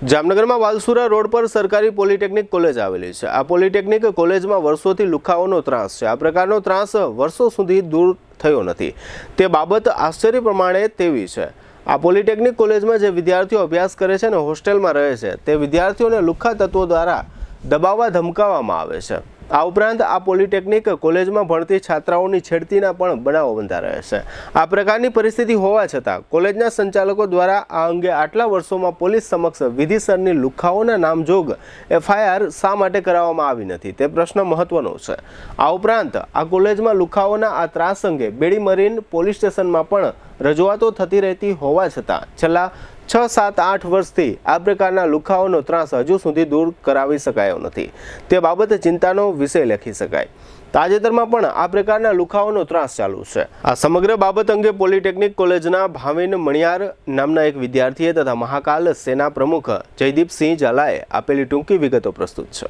જામનગરમાં વાલસુરા રોડ પર સરકારી પોલિટેકનિક કોલેજ આવેલી છે। આ પોલિટેકનિક કોલેજમાં વર્ષોથી લુખાઓનો ત્રાસ છે। આ પ્રકારનો ત્રાસ વર્ષો સુધી દૂર થયો નથી તે બાબત આશ્ચર્ય પ્રમાણે તેવી છે। આ પોલિટેકનિક કોલેજમાં જે વિદ્યાર્થીઓ અભ્યાસ કરે છે અને હોસ્ટેલમાં રહે છે તે વિદ્યાર્થીઓને લુખ્ખા તત્વો દ્વારા દબાવવા ધમકાવવામાં આવે છે। આ ઉપરાંત આ પોલિટેકનિક કોલેજમાં ભણતી છાત્રાઓની છેડતીના પણ બનાવો બનતા રહે છે। આ પ્રકારની પરિસ્થિતિ હોવા છતાં કોલેજના સંચાલકો દ્વારા આ અંગે આટલા વર્ષોમાં પોલીસ સમક્ષ વિધિસરની લુખ્ખાઓના નામજોગ FIR શા માટે કરાવવામાં આવી નથી તે પ્રશ્ન મહત્વનો છે। આ ઉપરાંત આ કોલેજમાં લુખ્ખાઓના આ ત્રાસ અંગે બેડી મરીન પોલીસ સ્ટેશનમાં પણ રજૂઆતો થતી રહેતી હોવા છતાં છેલ્લા 6, 7, 8 વર્ષથી આ પ્રકારના લુખ્ખાઓનો ત્રાસ હજુ સુધી દૂર કરાવી શકાયો નથી તે બાબતે ચિંતાનો વિષય લખી શકાય। તાજેતરમાં પણ આ પ્રકારના લુખ્ખાઓનો ત્રાસ ચાલુ છે। આ સમગ્ર બાબત અંગે પોલિટેકનિક કોલેજના ભાવિન મણિયાર નામના એક વિદ્યાર્થીએ તથા મહાકાલ સેના પ્રમુખ જયદીપસિંહ ઝાલાએ આપેલી ટૂંકી વિગતો પ્રસ્તુત છે।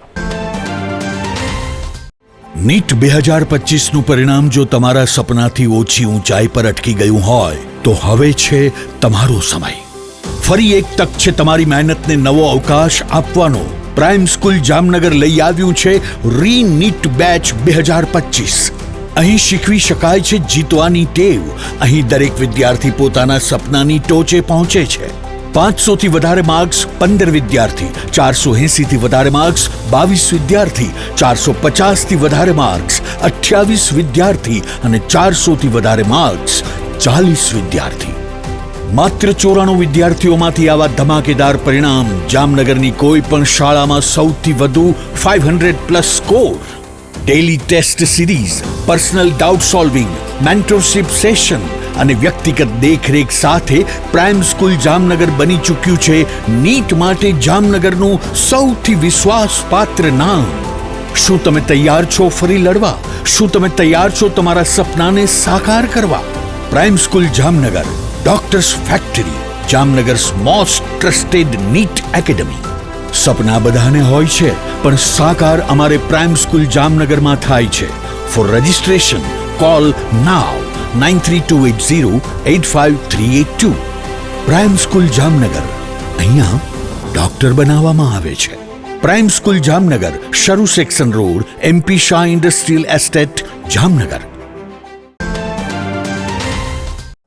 નીટ 2025 નું પરિણામ જો તમારા સપનાથી ઓછી ઊંચાઈ પર અટકી ગયું હોય તો હવે છે તમારો સમય। ફરી એક તક છે તમારી મહેનતને નવો અવકાશ આપવાનો। પ્રાઇમ સ્કૂલ જામનગર લઈ આવ્યું છે રી નીટ બેચ 2025। અહીં શીખવી શકાય છે જીતવાની ટેવ। અહીં દરેક વિદ્યાર્થી પોતાના સપનાની ટોચે પહોંચે છે। 500 થી વધારે માર્ક્સ 15 વિદ્યાર્થી, 480 થી વધારે માર્ક્સ 22 વિદ્યાર્થી, 450 થી વધારે માર્ક્સ 28 વિદ્યાર્થી અને 400 થી વધારે માર્ક્સ 40 વિદ્યાર્થી। માત્ર 94 વિદ્યાર્થીઓમાંથી આવા ધમાકેદાર પરિણામ જામનગરની કોઈ પણ શાળામાં સૌથી વધુ 500+ score. Daily test series, personal doubt solving, mentorship session અને વ્યક્તિગત દેખરેખ સાથે પ્રાઇમ સ્કૂલ જામનગર બની ચૂક્યું છે નીટ માટે જામનગરનું સૌથી વિશ્વાસપાત્ર નામ। શું તમે તૈયાર છો ફરી લડવા? શું તમે તૈયાર છો તમારા સપનાને સાકાર કરવા? Prime school Jamnagar, doctors factory, Jamnagar's most trusted NEET academy. સપના બધાને હોય છે પણ સાકાર અમારે પ્રાઇમ સ્કૂલ જામનગરમાં થાય છે। ફોર રજિસ્ટ્રેશન કોલ નાવ 9328085382। પ્રાઇમ સ્કૂલ જામનગર, અહીંયા ડોક્ટર બનાવવામાં આવે છે। પ્રાઇમ સ્કૂલ જામનગર, શરૂ section road, MP Shah industrial estate, Jamnagar.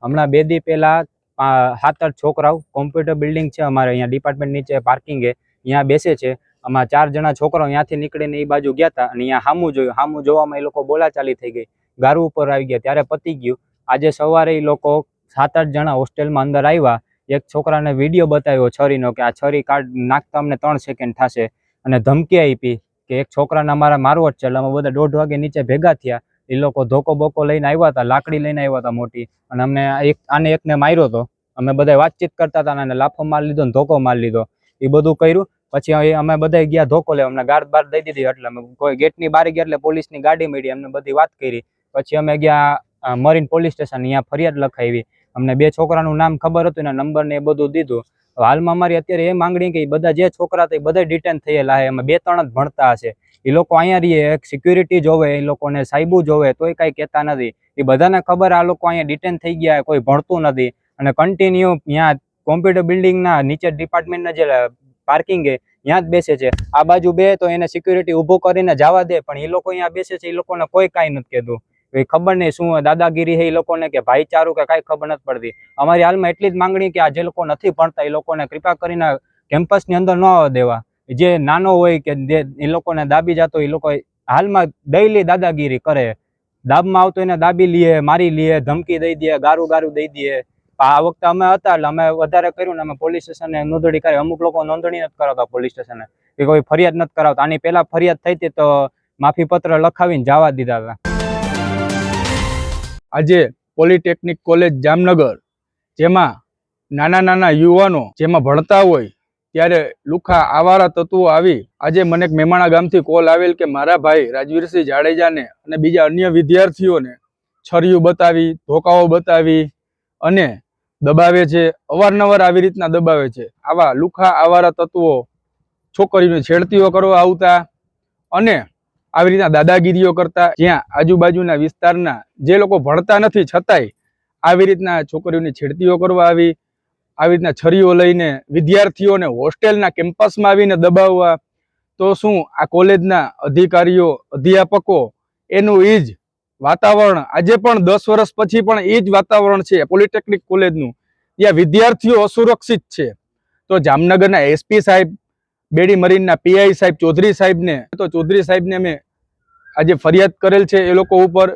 હમણાં 2 દી પહેલા 7-8 છોકરાઓ કોમ્પ્યુટર બિલ્ડિંગ છે અમારે અહીંયા ડિપાર્ટમેન્ટ નીચે પાર્કિંગ અહીંયા બેસે છે। આમાં 4 જણા છોકરાઓ અહીંયાથી નીકળીને એ બાજુ ગયા હતા અને અહીંયા સામું જોયું। સામું જોવામાં એ લોકો બોલાચાલી થઈ ગઈ, ગારું ઉપર આવી ગયા, ત્યારે પતી ગયું। આજે સવારે એ લોકો 7-8 જણા હોસ્ટેલમાં અંદર આવ્યા। એક છોકરાને વિડીયો બતાવ્યો છરીનો કે આ છરી નાખતા અમને 3 સેકન્ડ થશે અને ધમકી આપી કે એક છોકરાને અમારા મારવો જ છે। એટલે અમે બધા 1:30 વાગે નીચે ભેગા થયા। એ લોકો ધોકો બોકો લઈને આવ્યા હતા, લાકડી લઈને આવ્યા હતા મોટી, અને અમને આને એકને માર્યો હતો। અમે બધા વાતચીત કરતા હતા અને લાફો મારી લીધો ને ધોકો મારી લીધો, એ બધું કર્યું। પછી અમે બધા ગયા ધોકો લેવા, અમને ગાર્ડ બાર દઈ દીધી। એટલે અમે કોઈ ગેટની બહાર ગયા એટલે પોલીસની ગાડી મળી, અમને બધી વાત કરી। પછી અમે ગયા મરીન પોલીસ સ્ટેશન, અહીંયા ફરિયાદ લખાવી। અમને 2 છોકરાનું નામ ખબર હતું, એના નંબર ને એ બધું દીધું। હાલમાં અમારી અત્યારે એ માંગણી કે બધા જે છોકરા હતા એ બધા ડિટેન થયેલા છે। અમે 2-3 જ ભણતા હશે, એ લોકો અહીંયા રહીએ, એક સિક્યુરિટી જોવે, એ લોકોને સાહેબુ જોવે તોય કાંઈ કહેતા નથી। એ બધાને ખબર આ લોકો અહીંયા ડિટેન થઈ ગયા, કોઈ ભણતું નથી અને કન્ટિન્યુ અહીંયા કોમ્પ્યુટર બિલ્ડિંગના નીચે ડિપાર્ટમેન્ટના જે પાર્કિંગ છે ત્યાં જ બેસે છે। આ બાજુ બે તો એને સિક્યુરિટી ઊભો કરીને જવા દે, પણ એ લોકો અહીંયા બેસે છે, એ લોકોને કોઈ કાંઈ નથી કહેતું। એ ખબર નહીં શું દાદાગીરી છે એ લોકોને કે ભાઈચારું કે કાંઈ ખબર નથી પડતી। અમારી હાલમાં એટલી જ માંગણી કે આ જે લોકો નથી ભણતા એ લોકોને કૃપા કરીને કેમ્પસની અંદર ન દેવા। જે નાનો હોય કે એ લોકોને દાબી જતો, એ લોકો હાલમાં ડેઈલી દાદાગીરી કરે। દાબમાં આવતો એને દાબી લઈએ, મારી લઈએ, ધમકી દઈ દે, ગારું દઈ દે। આ વખતે અમે હતા એટલે અમે વધારે કર્યું ને અમે પોલીસ સ્ટેશને નોંધણી કરી। અમુક લોકો નોંધણી નથી કરાવતા પોલીસ સ્ટેશને, કે કોઈ ફરિયાદ નથી કરાવતા। આની પહેલા ફરિયાદ થઈ હતી તો માફી પત્ર લખાવીને જવા દીધા હતા। આજે પોલિટેકનિક કોલેજ જામનગર, જેમાં નાના યુવાનો જેમાં ભણતા હોય ત્યારે લુખા આવારા તત્વો આવી આજે મને મેમાણા ગામથી કોલ આવેલ કે મારા ભાઈ રાજવીરસિંહ જાડેજાને અને બીજા અન્ય વિદ્યાર્થીઓને છરીઓ બતાવી, ધોકાઓ બતાવી અને દબાવે છે। અવારનવાર આવી રીતના દબાવે છે। આવા લુખા આવારા તત્વો છોકરીઓની છેડતીઓ કરવા આવતા અને આવી રીતના દાદાગીરીઓ કરતા, જ્યાં આજુબાજુના વિસ્તારના જે લોકો ભણતા નથી છતાંય આવી રીતના છોકરીઓની છેડતીઓ કરવા આવી। આવી રીતના છરીઓ લઈને વિદ્યાર્થીઓને હોસ્ટેલના કેમ્પસમાં આવીને દબાવવા, તો શું આ કોલેજના અધિકારીઓ, અધ્યાપકો એનું એ જ વાતાવરણ આજે પણ 10 વર્ષ પછી પણ એ જ વાતાવરણ છે પોલિટેકનિક કોલેજનું, જ્યાં વિદ્યાર્થીઓ અસુરક્ષિત છે. તો જામનગરના એસપી સાહેબ, બેડી મરીનના પીઆઈ સાહેબ, ચૌધરી સાહેબને અમે આજે ફરિયાદ કરેલ છે એ લોકો ઉપર,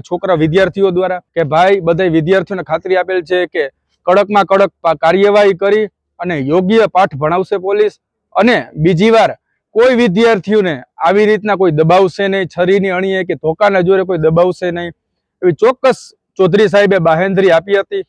છોકરા વિદ્યાર્થીઓ દ્વારા, કે ભાઈ બધા વિદ્યાર્થીઓને ખાતરી આપેલ છે કે કડકમાં કડક કાર્યવાહી કરી અને યોગ્ય પાઠ ભણાવશે પોલીસ, અને બીજી વાર કોઈ વિદ્યાર્થીઓને આવી રીતના કોઈ દબાવશે નહીં, છરીની અણીએ કે ધોકાના જોરે કોઈ દબાવશે નહીં, એવી ચોક્કસ ચૌધરી સાહેબે બાહેંધરી આપી હતી.